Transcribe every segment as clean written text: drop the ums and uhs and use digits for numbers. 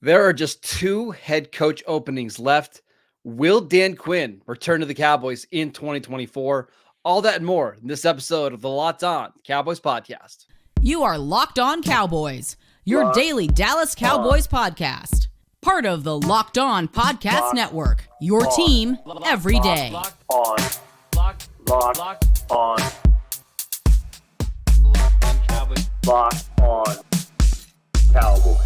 There are just 2 head coach openings left. Will Dan Quinn return to the Cowboys in 2024? All that and more in this episode of the Locked On Cowboys podcast. You are Locked On Cowboys, your daily Dallas Cowboys podcast. Part of the Locked On Podcast Network, your team every day. Locked on Cowboys. Locked on Cowboys.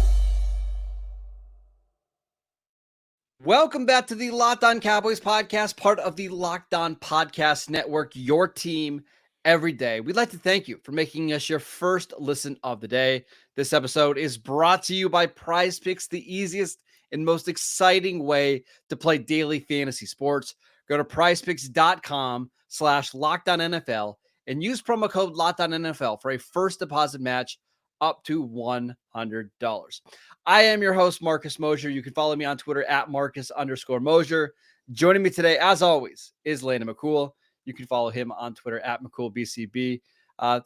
Welcome back to the Locked On Cowboys podcast, part of the Locked On Podcast Network, your team every day. We'd like to thank you for making us your first listen of the day. This episode is brought to you by Prize Picks, the easiest and most exciting way to play daily fantasy sports. Go to prizepicks.com/LockedOnNFL and use promo code LockedOnNFL for a first deposit match up to $100. I am your host, Marcus Mosher. You can follow me on Twitter at Marcus_Mosher. Joining me today, as always, is Landon McCool. You can follow him on Twitter at McCoolBCB.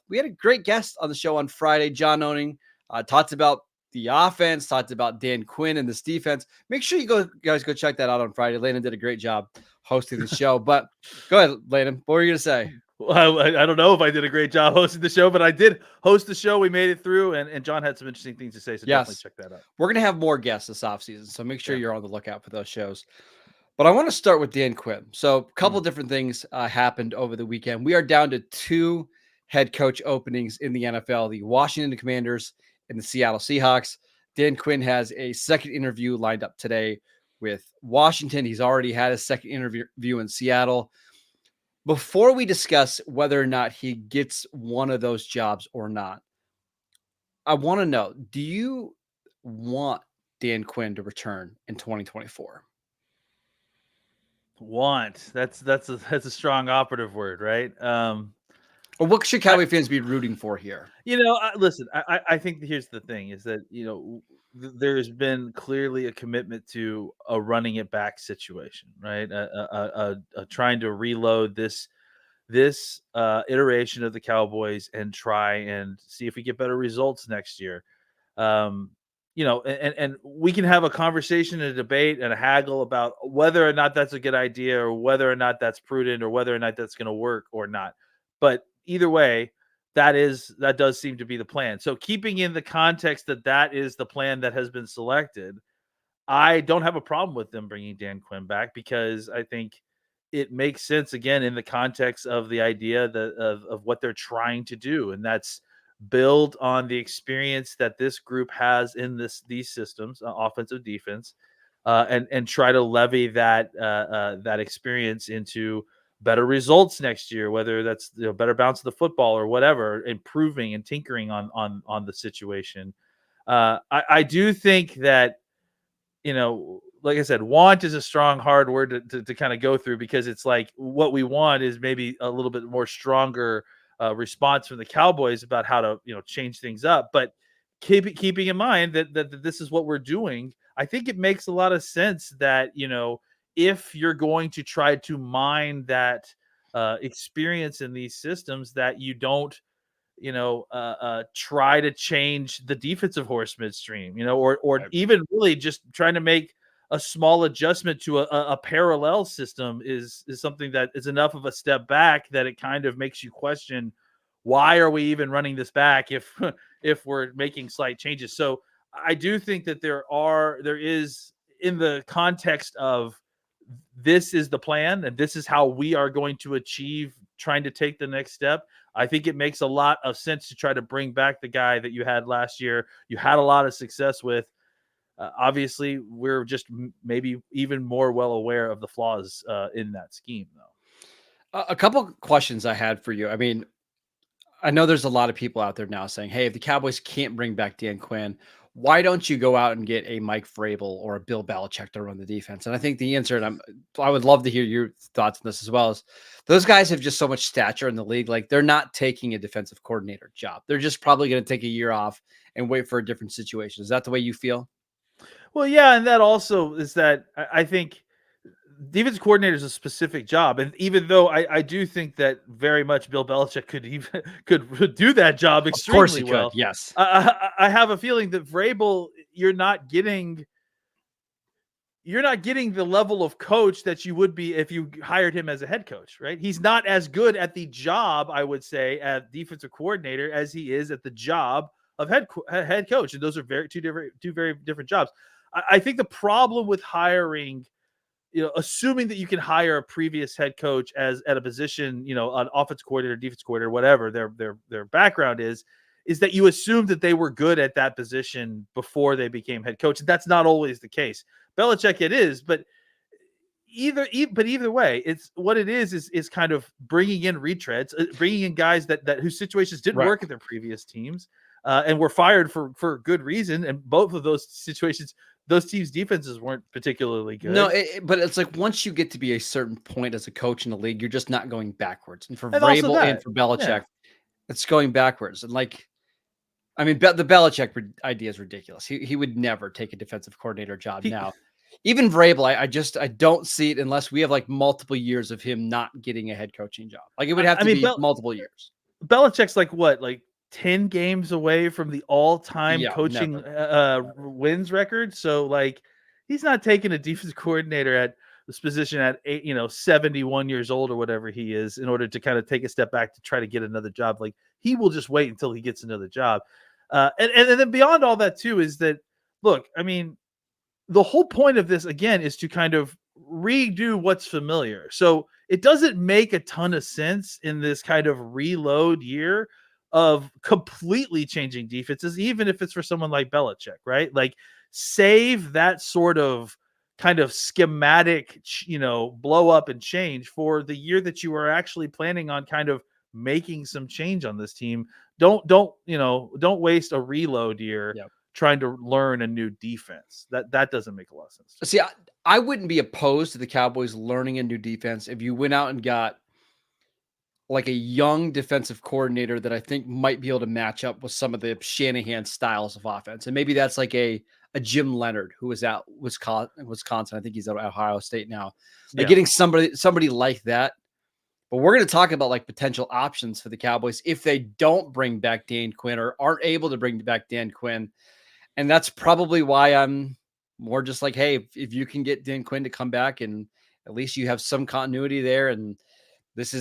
We had a great guest on the show on Friday, John Owning. Talked about the offense, talked about Dan Quinn and this defense. Make sure you guys go check that out on Friday. Landon did a great job hosting the show. But go ahead, Landon. What were you going to say? Well, I don't know if I did a great job hosting the show, but I did host the show. We made it through, and John had some interesting things to say, so definitely check that out. We're going to have more guests this offseason, so make sure you're on the lookout for those shows. But I want to start with Dan Quinn. So a couple of different things happened over the weekend. We are down to 2 head coach openings in the NFL, the Washington Commanders and the Seattle Seahawks. Dan Quinn has a second interview lined up today with Washington. He's already had a second interview in Seattle. Before we discuss whether or not he gets one of those jobs or not, I want to know, do you want Dan Quinn to return in 2024? Want. That's a strong operative word, right? Or what should Cowboy fans be rooting for here? Listen, I think here's the thing is that, there's been clearly a commitment to a running it back situation, right? Trying to reload this iteration of the Cowboys and try and see if we get better results next year. And we can have a conversation, a debate, and a haggle about whether or not that's a good idea or whether or not that's prudent or whether or not that's going to work or not. But either way, that does seem to be the plan. So keeping in the context that is the plan that has been selected, I don't have a problem with them bringing Dan Quinn back because I think it makes sense, again, in the context of the idea of what they're trying to do. And that's build on the experience that this group has in these systems, offensive, defense, and try to levy that experience into better results next year, whether that's better bounce of the football or whatever, improving and tinkering on the situation. I do think that, like I said, want is a strong, hard word to kind of go through because it's like what we want is maybe a little bit more stronger response from the Cowboys about how to change things up. But keeping in mind that this is what we're doing, I think it makes a lot of sense that if you're going to try to mine that experience in these systems, that you don't, try to change the defensive horse midstream, or even really just trying to make a small adjustment to a parallel system is something that is enough of a step back that it kind of makes you question, why are we even running this back if we're making slight changes? So I do think that there is, in the context of this is the plan and this is how we are going to achieve trying to take the next step, I think it makes a lot of sense to try to bring back the guy that you had last year. You had a lot of success with. Obviously, we're just maybe even more well aware of the flaws in that scheme, though. A couple of questions I had for you. I mean, I know there's a lot of people out there now saying, hey, if the Cowboys can't bring back Dan Quinn, why don't you go out and get a Mike Vrabel or a Bill Belichick to run the defense? And I think the answer, and I would love to hear your thoughts on this as well, is those guys have just so much stature in the league. Like, they're not taking a defensive coordinator job. They're just probably going to take a year off and wait for a different situation. Is that the way you feel? Well, yeah, and that also is that I think defense coordinator is a specific job, and even though I do think that very much Bill Belichick could do that job extremely well. Yes, I have a feeling that Vrabel, you're not getting you're not getting the level of coach that you would be if you hired him as a head coach, right? He's not as good at the job, I would say, at defensive coordinator as he is at the job of head coach. And those are two very different jobs. I think the problem with hiring, assuming that you can hire a previous head coach as at a position, an offense coordinator, defense coordinator, whatever their background is that you assume that they were good at that position before they became head coach. And that's not always the case. Belichick, it is, but either way, it's what it is kind of bringing in retreads, bringing in guys that whose situations didn't work at their previous teams, and were fired for good reason. And both of those situations, those teams' defenses weren't particularly good. No, but it's like once you get to be a certain point as a coach in the league, you're just not going backwards. And for Vrabel and for Belichick, it's going backwards. And the Belichick idea is ridiculous. He would never take a defensive coordinator job now. Even Vrabel, I don't see it unless we have like multiple years of him not getting a head coaching job. Like it would have to be multiple years. Belichick's like what, like 10 games away from the all-time coaching wins record. So like he's not taking a defense coordinator at this position at 71 years old or whatever he is in order to kind of take a step back to try to get another job. Like he will just wait until he gets another job. And then beyond all that too is that, look, I mean, the whole point of this again is to kind of redo what's familiar. So it doesn't make a ton of sense in this kind of reload year of completely changing defenses, even if it's for someone like Belichick, right? Like save that sort of kind of schematic, blow up and change for the year that you are actually planning on kind of making some change on this team. Don't waste a reload year trying to learn a new defense. That doesn't make a lot of sense. See, I wouldn't be opposed to the Cowboys learning a new defense if you went out and got like a young defensive coordinator that I think might be able to match up with some of the Shanahan styles of offense. And maybe that's like a Jim Leonard who was at Wisconsin. I think he's at Ohio State now. Like getting somebody like that. But we're going to talk about like potential options for the Cowboys if they don't bring back Dan Quinn or aren't able to bring back Dan Quinn. And that's probably why I'm more just like, hey, if you can get Dan Quinn to come back and at least you have some continuity there. And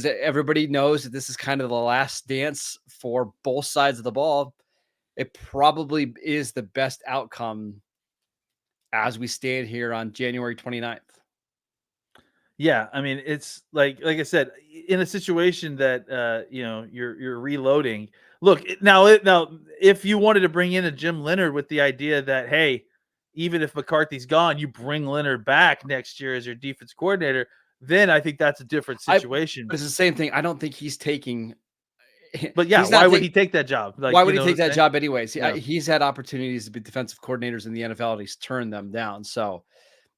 everybody knows that this is kind of the last dance for both sides of the ball. It probably is the best outcome as we stand here on January 29th. Yeah, I mean, it's like I said, in a situation that you're reloading. Look, now if you wanted to bring in a Jim Leonard with the idea that, hey, even if McCarthy's gone, you bring Leonard back next year as your defense coordinator, then I think that's a different situation. It's the same thing. I don't think he's taking. But yeah, why would he take that job? Like, why would he take that job anyways? Yeah. He's had opportunities to be defensive coordinators in the NFL, and he's turned them down. So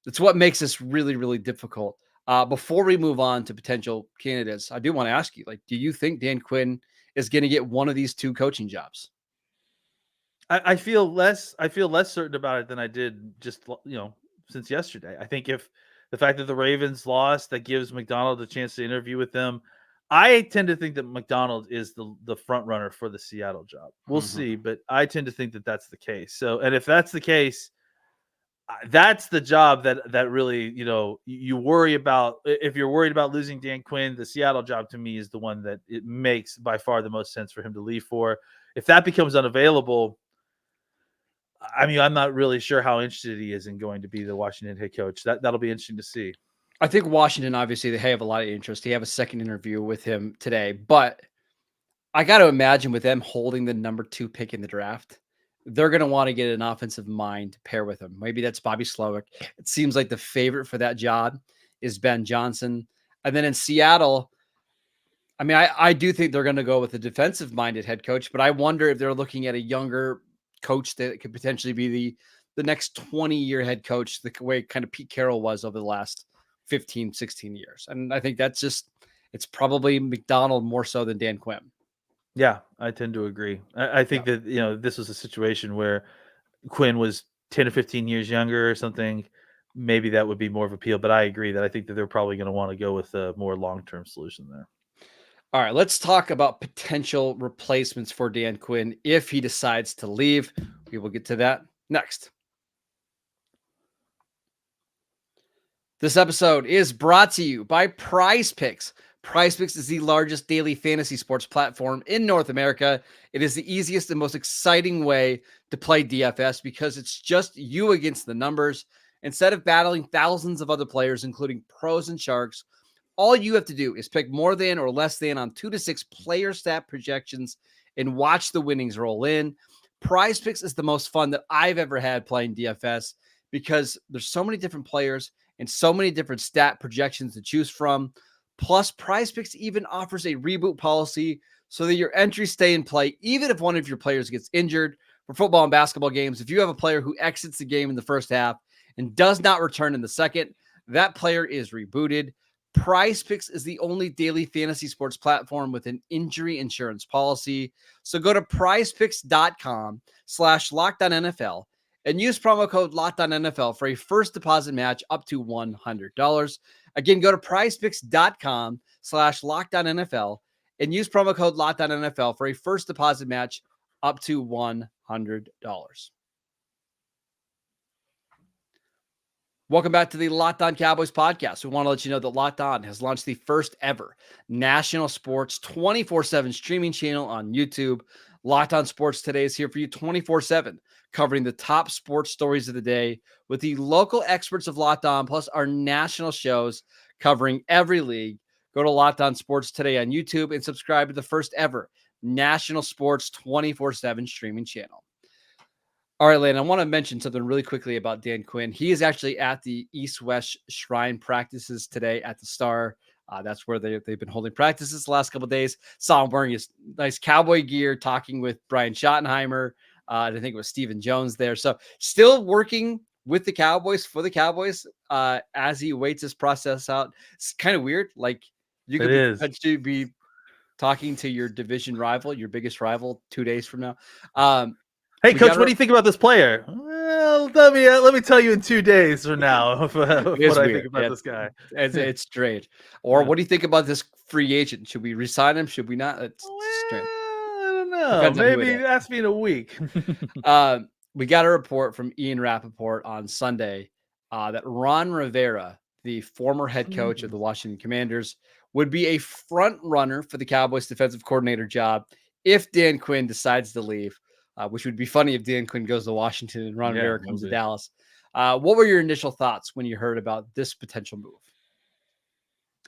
it's what makes this really, really difficult. Before we move on to potential candidates, I do want to ask you, like, do you think Dan Quinn is going to get one of these two coaching jobs? I feel less certain about it than I did just, since yesterday. I think if the fact that the Ravens lost, that gives McDonald a chance to interview with them. I tend to think that McDonald is the front runner for the Seattle job. We'll see, but I tend to think that that's the case. So, and if that's the case, that's the job that really, you worry about. If you're worried about losing Dan Quinn, the Seattle job to me is the one that it makes by far the most sense for him to leave for. If that becomes unavailable, I mean, I'm not really sure how interested he is in going to be the Washington head coach. That'll be interesting to see. I think Washington, obviously, they have a lot of interest. They have a second interview with him today, but I got to imagine with them holding the number 2 pick in the draft, they're going to want to get an offensive mind to pair with him. Maybe that's Bobby Slowick. It seems like the favorite for that job is Ben Johnson. And then in Seattle, I mean, I do think they're going to go with a defensive-minded head coach, but I wonder if they're looking at a younger coach that could potentially be the next 20-year head coach, the way kind of Pete Carroll was over the last 15, 16 years. And I think it's probably McDonald more so than Dan Quinn. Yeah, I tend to agree. I think that, this was a situation where Quinn was 10 or 15 years younger or something. Maybe that would be more of appeal, but I agree that I think that they're probably going to want to go with a more long-term solution there. All right, let's talk about potential replacements for Dan Quinn if he decides to leave. We will get to that next. This episode is brought to you by Prize Picks. Prize Picks is the largest daily fantasy sports platform in North America. It is the easiest and most exciting way to play DFS because it's just you against the numbers. Instead of battling thousands of other players, including pros and sharks, all you have to do is pick more than or less than on 2 to 6 player stat projections and watch the winnings roll in. Prize Picks is the most fun that I've ever had playing DFS because there's so many different players and so many different stat projections to choose from. Plus, Prize Picks even offers a reboot policy so that your entries stay in play even if one of your players gets injured. For football and basketball games, if you have a player who exits the game in the first half and does not return in the second, that player is rebooted. Prize Picks is the only daily fantasy sports platform with an injury insurance policy. So go to prizepicks.com/LockedOnNFL and use promo code LockedOnNFL for a first deposit match up to $100. Again, go to prizepicks.com/LockedOnNFL and use promo code LockedOnNFL for a first deposit match up to $100. Welcome back to the Locked On Cowboys podcast. We want to let you know that Locked On has launched the first ever national sports 24/7 streaming channel on YouTube. Locked On Sports Today is here for you 24/7, covering the top sports stories of the day with the local experts of Locked On, plus our national shows covering every league. Go to Locked On Sports Today on YouTube and subscribe to the first ever national sports 24/7 streaming channel. All right, Landon, I want to mention something really quickly about Dan Quinn. He is actually at the East-West Shrine practices today at the Star. That's where they've been holding practices the last couple of days. Saw him wearing his nice cowboy gear, talking with Brian Schottenheimer. And I think it was Stephen Jones there. So still working with the Cowboys, for the Cowboys, as he waits his process out. It's kind of weird. Like, you could potentially be talking to your division rival, your biggest rival, 2 days from now. Hey, Coach, what do you think about this player? Well, let me tell you in 2 days from now what I think about this guy. It's strange. Or what do you think about this free agent? Should we resign him? Should we not? It's strange. I don't know. Maybe ask me in a week. We got a report from Ian Rappaport on Sunday that Ron Rivera, the former head coach of the Washington Commanders, would be a front runner for the Cowboys defensive coordinator job if Dan Quinn decides to leave. Which would be funny if Dan Quinn goes to Washington and Ron Rivera comes to Dallas. What were your initial thoughts when you heard about this potential move?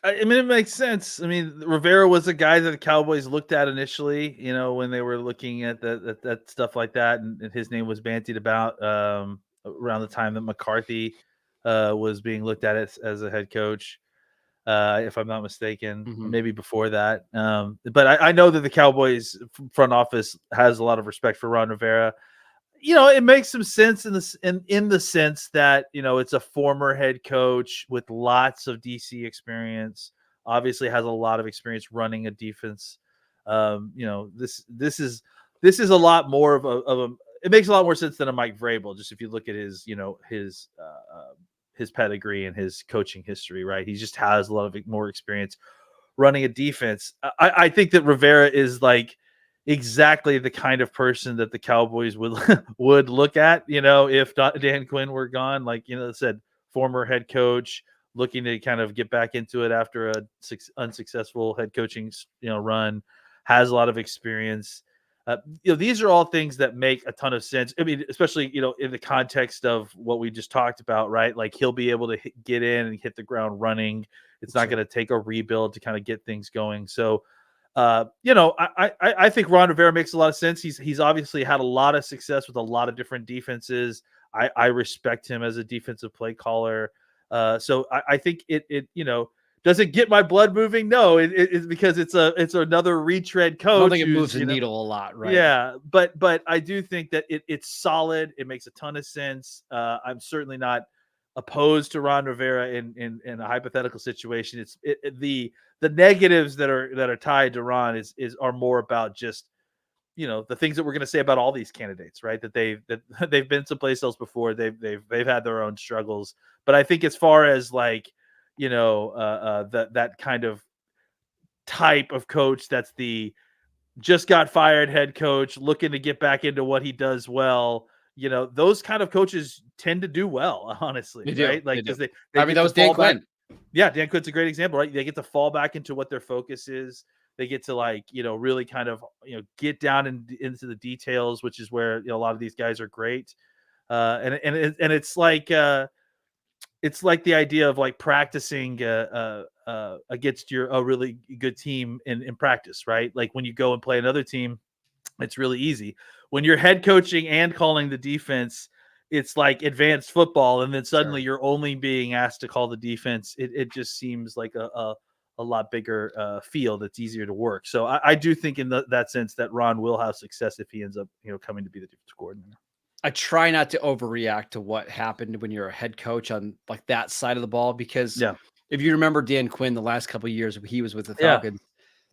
I mean, it makes sense. I mean, Rivera was a guy that the Cowboys looked at initially, when they were looking at that stuff like that, and his name was bantied about around the time that McCarthy was being looked at as a head coach. If I'm not mistaken, maybe before that. But I know that the Cowboys front office has a lot of respect for Ron Rivera. It makes some sense in the sense that, it's a former head coach with lots of DC experience, obviously has a lot of experience running a defense. This is a lot more of a it makes a lot more sense than a Mike Vrabel, just if you look at his pedigree and his coaching history, right? He just has a lot of more experience running a defense. I think that Rivera is like exactly the kind of person that the Cowboys would look at, if Dan Quinn were gone. Like, said, former head coach looking to kind of get back into it after a unsuccessful head coaching, run, has a lot of experience. These are all things that make a ton of sense. I mean, especially, in the context of what we just talked about, right? Like, he'll be able to get in and hit the ground running. It's not going to take a rebuild to kind of get things going. So, I think Ron Rivera makes a lot of sense. He's obviously had a lot of success with a lot of different defenses. I respect him as a defensive play caller. So I think it does it get my blood moving? No, it's because it's another retread coach. I don't think it moves the needle a lot, right? Yeah, but I do think that it's solid. It makes a ton of sense. I'm certainly not opposed to Ron Rivera in a hypothetical situation. The negatives that are tied to Ron are more about just the things that we're going to say about all these candidates, right? That they've been someplace else before. They've had their own struggles. But I think as far as like that kind of type of coach, that's the just got fired head coach looking to get back into what he does well, those kind of coaches tend to do well, honestly, They do. right? Like, They do. because they I mean, get that to was Dan fall back. Quinn. Yeah, Dan Quinn's a great example, right? They get to fall back into what their focus is. They get to really kind of get down into the details, which is where a lot of these guys are great. And it's like the idea of like practicing against a really good team in practice, right? Like when you go and play another team, it's really easy. When you're head coaching and calling the defense, it's like advanced football, and then suddenly you're only being asked to call the defense. It just seems like a lot bigger field that's easier to work. So I do think in that sense that Ron will have success if he ends up coming to be the defense coordinator. I try not to overreact to what happened when you're a head coach on like that side of the ball, because if you remember Dan Quinn, the last couple of years he was with the Falcons,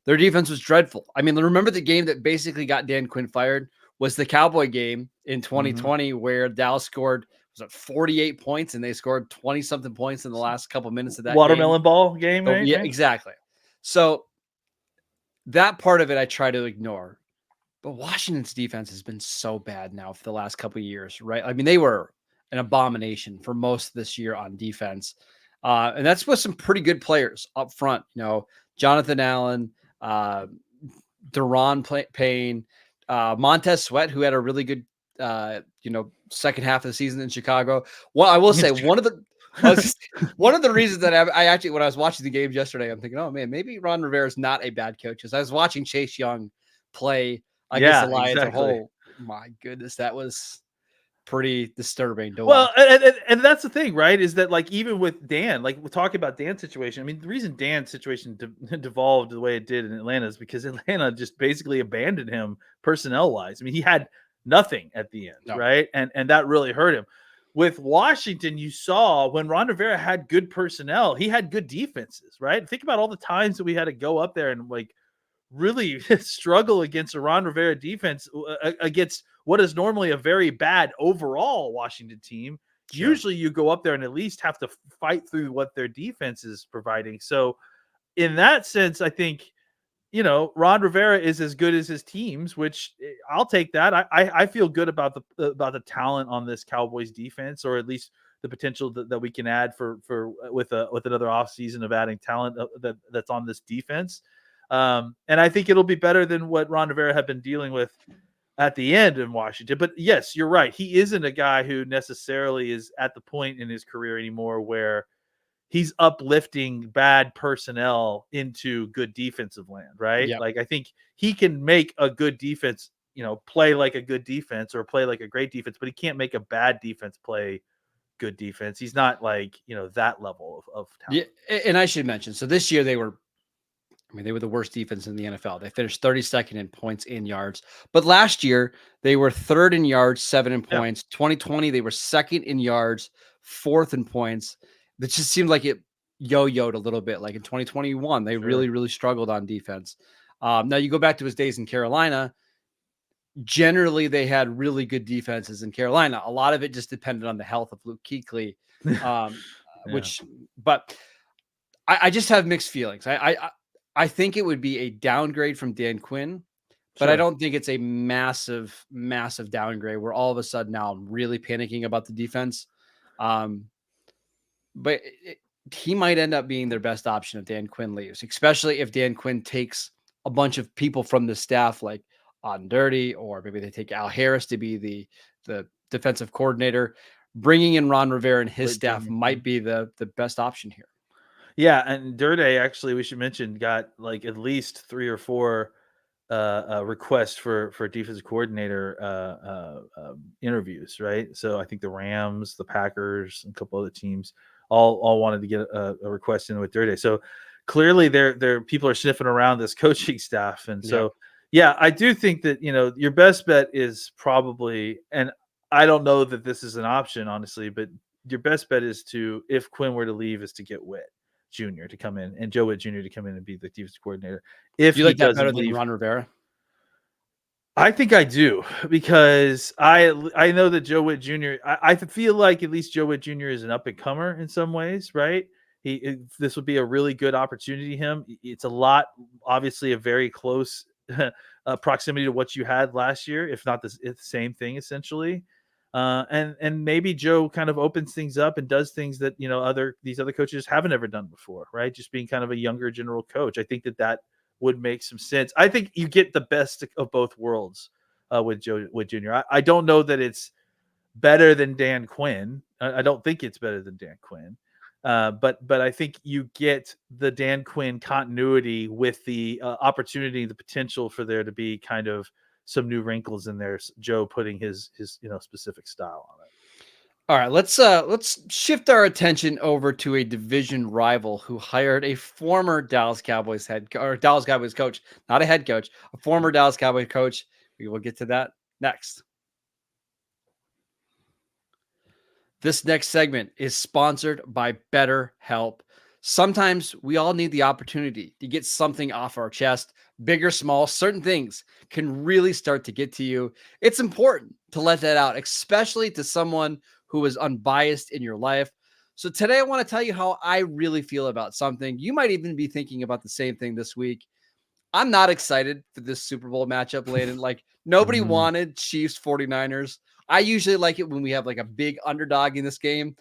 their defense was dreadful. I mean, remember the game that basically got Dan Quinn fired was the Cowboy game in 2020 where Dallas scored 48 points and they scored 20 something points in the last couple minutes of that watermelon ball game, right? Yeah, exactly. So that part of it I try to ignore. But Washington's defense has been so bad now for the last couple of years, right? I mean, they were an abomination for most of this year on defense. And that's with some pretty good players up front. Jonathan Allen, Deron Payne, Montez Sweat, who had a really good, second half of the season in Chicago. Well, I will say one of the reasons that I actually, when I was watching the games yesterday, I'm thinking, oh man, maybe Ron Rivera is not a bad coach. As I was watching Chase Young play against the Lions, oh my goodness, that was pretty disturbing to watch. And that's the thing, right? Is that like even with Dan, like we're talking about Dan's situation. I mean, the reason Dan's situation devolved the way it did in Atlanta is because Atlanta just basically abandoned him personnel wise. I mean, he had nothing at the end, right? And that really hurt him. With Washington, you saw when Ron Rivera had good personnel, he had good defenses, right? Think about all the times that we had to go up there and like really struggle against a Ron Rivera defense against what is normally a very bad overall Washington team. Sure. Usually you go up there and at least have to fight through what their defense is providing. So in that sense, I think, Ron Rivera is as good as his teams, which I'll take that. I feel good about the talent on this Cowboys defense, or at least the potential that we can add with another offseason of adding talent that's on this defense. And I think it'll be better than what Ron Rivera had been dealing with at the end in Washington. But yes, you're right. He isn't a guy who necessarily is at the point in his career anymore where he's uplifting bad personnel into good defensive land, right? Yep. Like I think he can make a good defense, play like a good defense or play like a great defense, but he can't make a bad defense play good defense. He's not like, that level of talent. Yeah, and I should mention, so this year they were the worst defense in the NFL. They finished 32nd in points and yards. But last year, they were third in yards, 7 in points. 2020, they were second in yards, 4th in points. It just seemed like it yo-yoed a little bit. Like in 2021, they really, really struggled on defense. Now, you go back to his days in Carolina, generally they had really good defenses in Carolina. A lot of it just depended on the health of Luke Kuechly, but I just have mixed feelings. I think it would be a downgrade from Dan Quinn, but I don't think it's a massive, massive downgrade where all of a sudden now I'm really panicking about the defense. But he might end up being their best option if Dan Quinn leaves, especially if Dan Quinn takes a bunch of people from the staff like on Dirty, or maybe they take Al Harris to be the defensive coordinator. Bringing in Ron Rivera and his staff might be the best option here. Yeah, and Dirty, actually, we should mention, got like at least 3 or 4 requests for defensive coordinator interviews, right? So I think the Rams, the Packers, and a couple other teams all wanted to get a request in with Dirty. So clearly, their people are sniffing around this coaching staff, and so I do think that your best bet is probably, and I don't know that this is an option, honestly, but your best bet is if Quinn were to leave, is to get Witt Jr. to come in and Joe Witt Jr. to come in and be the defensive coordinator. If you like that better than Ron Rivera? I think I do, because I know that Joe Witt Jr. I feel like at least Joe Witt Jr. is an up and comer in some ways, right? This would be a really good opportunity to him. It's obviously a very close proximity to what you had last year, if not the same thing essentially. And maybe Joe kind of opens things up and does things that, these other coaches haven't ever done before, right? Just being kind of a younger general coach. I think that would make some sense. I think you get the best of both worlds with Joe Wood Jr. I don't know that it's better than Dan Quinn. I don't think it's better than Dan Quinn. But I think you get the Dan Quinn continuity with the opportunity, the potential for there to be kind of some new wrinkles in there. Joe putting his specific style on it. All right, let's shift our attention over to a division rival who hired a former Dallas Cowboys coach, not a head coach, a former Dallas Cowboys coach. We will get to that next. This next segment is sponsored by BetterHelp. Sometimes we all need the opportunity to get something off our chest, big or small. Certain things can really start to get to you. It's important to let that out, especially to someone who is unbiased in your life. So today I want to tell you how I really feel about something. You might even be thinking about the same thing this week. I'm not excited for this Super Bowl matchup, Landon. Like, nobody wanted Chiefs 49ers. I usually like it when we have like a big underdog in this game.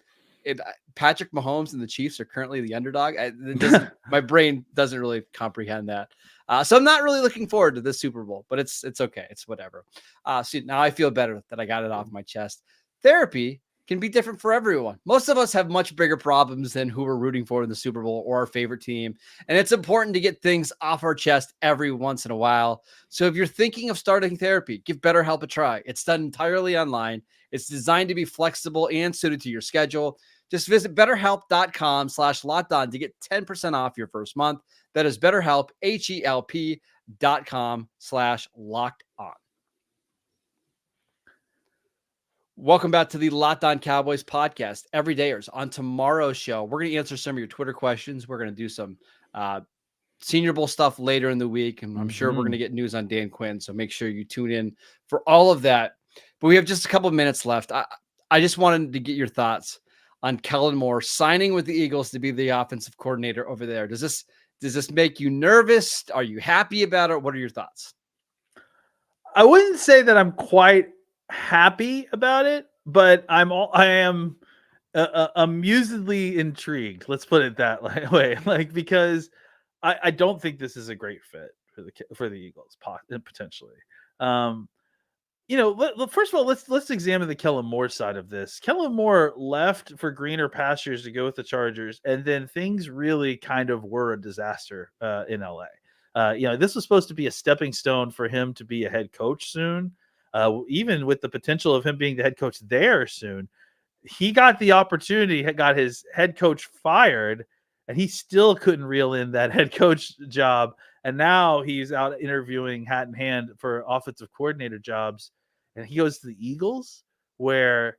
Patrick Mahomes and the Chiefs are currently the underdog. My brain doesn't really comprehend that. So I'm not really looking forward to this Super Bowl, but it's okay. It's whatever. So now I feel better that I got it off my chest. Therapy can be different for everyone. Most of us have much bigger problems than who we're rooting for in the Super Bowl or our favorite team. And it's important to get things off our chest every once in a while. So if you're thinking of starting therapy, give BetterHelp a try. It's done entirely online. It's designed to be flexible and suited to your schedule. Just visit betterhelp.com/lockedon to get 10% off your first month. That is BetterHelp, HELP.com/lockedon. Welcome back to the Locked On Cowboys podcast. Everydayers, on tomorrow's show, we're going to answer some of your Twitter questions. We're going to do some Senior Bowl stuff later in the week, and I'm sure we're going to get news on Dan Quinn, so make sure you tune in for all of that. But we have just a couple of minutes left. I just wanted to get your thoughts on Kellen Moore signing with the Eagles to be the offensive coordinator over there. Does this make you nervous? Are you happy about it? What are your thoughts? I wouldn't say that I'm quite happy about it, but I am amusedly intrigued. Let's put it that way, because I don't think this is a great fit for the Eagles potentially. First of all, let's examine the Kellen Moore side of this. Kellen Moore left for greener pastures to go with the Chargers, and then things really kind of were a disaster in LA. This was supposed to be a stepping stone for him to be a head coach soon. Even with the potential of him being the head coach there soon, he got the opportunity, got his head coach fired, and he still couldn't reel in that head coach job. And now he's out interviewing hat in hand for offensive coordinator jobs. And he goes to the Eagles, where,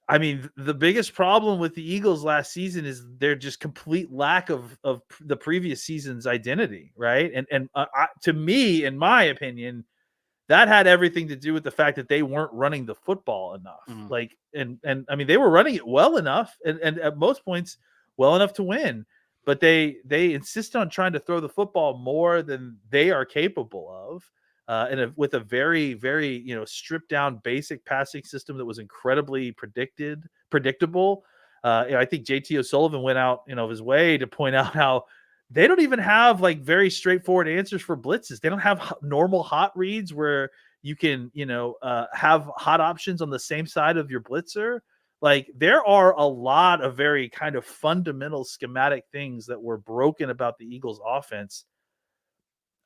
I mean, the biggest problem with the Eagles last season is their just complete lack of the previous season's identity, right? And to me, in my opinion, that had everything to do with the fact that they weren't running the football enough. And I mean, they were running it well enough and at most points well enough to win, but they insist on trying to throw the football more than they are capable of. With a very, very, stripped down basic passing system that was incredibly predictable. I think JT O'Sullivan went out, of his way to point out how they don't even have like very straightforward answers for blitzes. They don't have normal hot reads where you can, have hot options on the same side of your blitzer. Like, there are a lot of very kind of fundamental schematic things that were broken about the Eagles offense.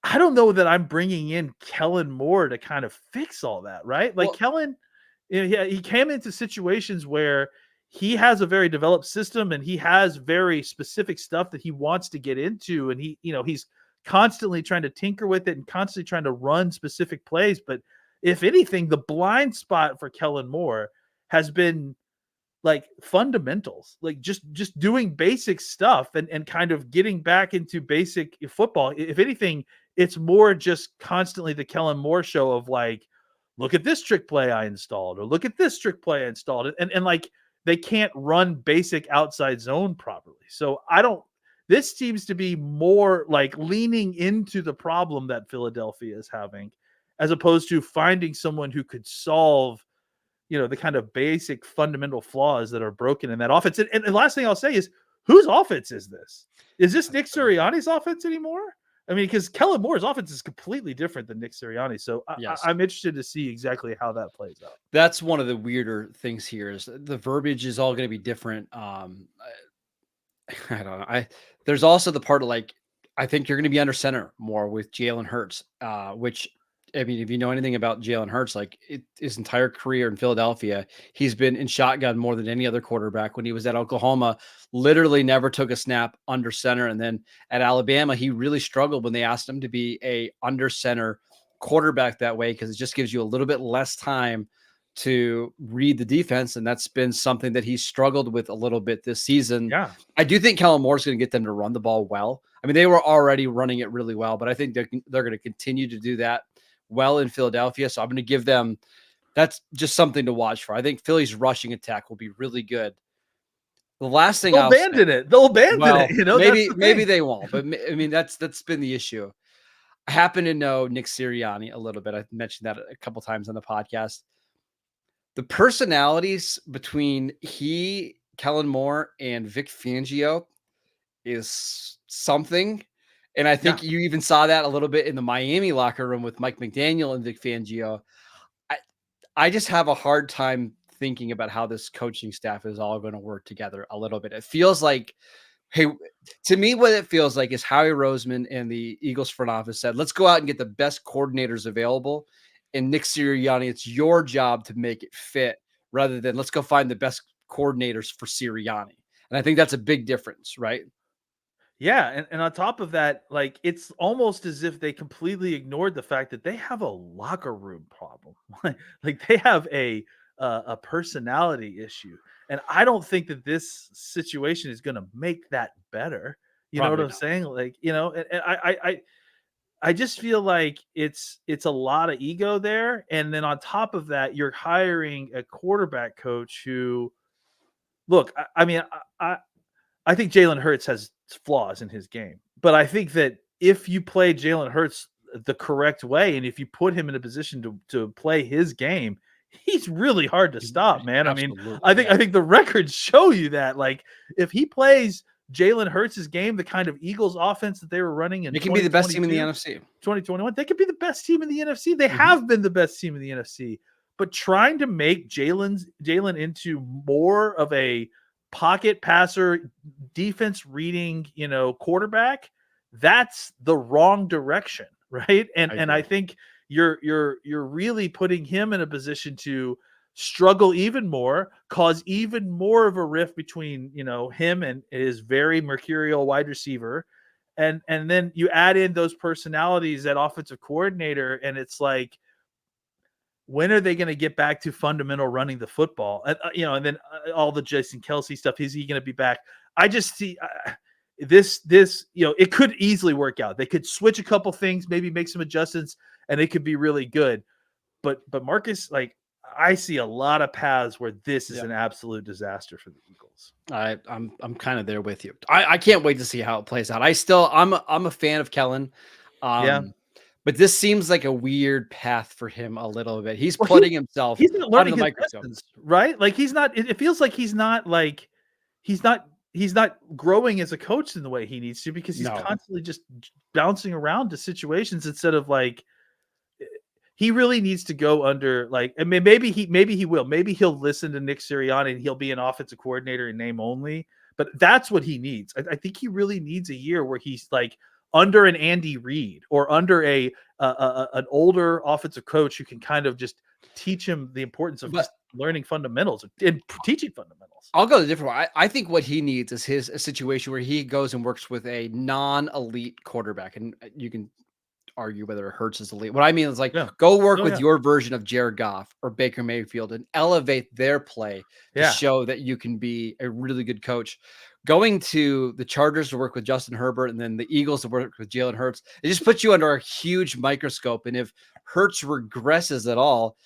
I don't know that I'm bringing in Kellen Moore to kind of fix all that, right? Like, Kellen, he came into situations where he has a very developed system and he has very specific stuff that he wants to get into. And he's constantly trying to tinker with it and constantly trying to run specific plays. But if anything, the blind spot for Kellen Moore has been like fundamentals, like just doing basic stuff and kind of getting back into basic football. If anything, it's more just constantly the Kellen Moore show of like, look at this trick play I installed, or look at this trick play I installed. And like, they can't run basic outside zone properly. So this seems to be more like leaning into the problem that Philadelphia is having, as opposed to finding someone who could solve the kind of basic fundamental flaws that are broken in that offense. And the last thing I'll say is, whose offense is this? Is this Nick Sirianni's offense anymore? I mean, because Kellen Moore's offense is completely different than Nick Sirianni. So I'm interested to see exactly how that plays out. That's one of the weirder things here is the verbiage is all going to be different. I don't know. There's also the part of like, I think you're going to be under center more with Jalen Hurts, which, I mean, if you know anything about Jalen Hurts, like his entire career in Philadelphia, he's been in shotgun more than any other quarterback. When he was at Oklahoma, literally never took a snap under center. And then at Alabama, he really struggled when they asked him to be a under center quarterback that way, because it just gives you a little bit less time to read the defense. And that's been something that he's struggled with a little bit this season. Yeah. I do think Kellen Moore is going to get them to run the ball well. I mean, they were already running it really well, but I think they're going to continue to do that well in Philadelphia. So I'm going to give them, that's just something to watch for. I think Philly's rushing attack will be really good. The last thing They'll abandon it. Maybe they won't, but I mean, that's been the issue. I happen to know Nick Sirianni a little bit. I've mentioned that a couple times on the podcast. The personalities between Kellen Moore, and Vic Fangio is something. And I think you even saw that a little bit in the Miami locker room with Mike McDaniel and Vic Fangio. I just have a hard time thinking about how this coaching staff is all going to work together a little bit. It feels like, hey, to me, what it feels like is Howie Roseman and the Eagles front office said, let's go out and get the best coordinators available. And Nick Sirianni, it's your job to make it fit rather than let's go find the best coordinators for Sirianni. And I think that's a big difference, right? Yeah. And on top of that, like, it's almost as if they completely ignored the fact that they have a locker room problem. Like they have a personality issue. And I don't think that this situation is going to make that better. You know what I'm saying? Like, and I just feel like it's a lot of ego there. And then on top of that, you're hiring a quarterback coach who, look, I mean, I think Jalen Hurts has flaws in his game, but I think that if you play Jalen Hurts the correct way, and if you put him in a position to play his game, he's really hard to stop, man. Absolutely. I mean, I think the records show you that. Like, if he plays Jalen Hurts' game, the kind of Eagles offense that they were running in, it can be the best team in the NFC. 2021, they could be the best team in the NFC. They have been the best team in the NFC. But trying to make Jalen into more of a pocket passer, defense reading, quarterback, that's the wrong direction, right? And I think you're really putting him in a position to struggle even more, cause even more of a rift between him and his very mercurial wide receiver, and then you add in those personalities at offensive coordinator, and it's like, when are they going to get back to fundamental running the football? And then all the Jason Kelsey stuff, is he going to be back? I just see this, it could easily work out. They could switch a couple things, maybe make some adjustments, and it could be really good. But Marcus, like, I see a lot of paths where this is an absolute disaster for the Eagles. I'm kind of there with you. I can't wait to see how it plays out. I'm a fan of Kellen. But this seems like a weird path for him a little bit. He's putting himself under the microscope, right? Like he's not. It feels like he's not growing as a coach in the way he needs to, because he's constantly just bouncing around to situations instead of like. He really needs to go under, like, I mean, maybe he will. Maybe he'll listen to Nick Sirianni and he'll be an offensive coordinator in name only. But that's what he needs. I think he really needs a year where he's like under an Andy Reid or under an older offensive coach who can kind of just teach him the importance of just learning fundamentals and teaching fundamentals. I'll go a different way. I think what he needs is a situation where he goes and works with a non-elite quarterback, and you can argue whether it hurts as elite. What I mean is like, go work with your version of Jared Goff or Baker Mayfield and elevate their play to show that you can be a really good coach. Going to the Chargers to work with Justin Herbert and then the Eagles to work with Jalen Hurts, it just puts you under a huge microscope. And if Hurts regresses at all,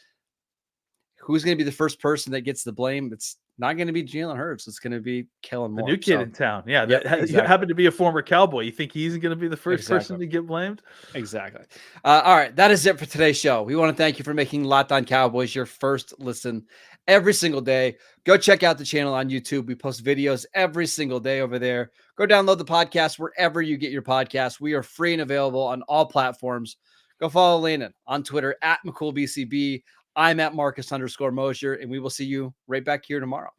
who's going to be the first person that gets the blame? It's not going to be Jalen Hurts. It's going to be Kellen Moore. The new kid in town. Yeah. Yep, That exactly. happened to be a former Cowboy. You think he's going to be the first person Exactly. to get blamed? Exactly. All right. That is it for today's show. We want to thank you for making Locked On Cowboys your first listen every single day. Go check out the channel on YouTube. We post videos every single day over there. Go download the podcast wherever you get your podcasts. We are free and available on all platforms. Go follow Landon on Twitter at McCoolBCB. I'm at Marcus_Mosher, and we will see you right back here tomorrow.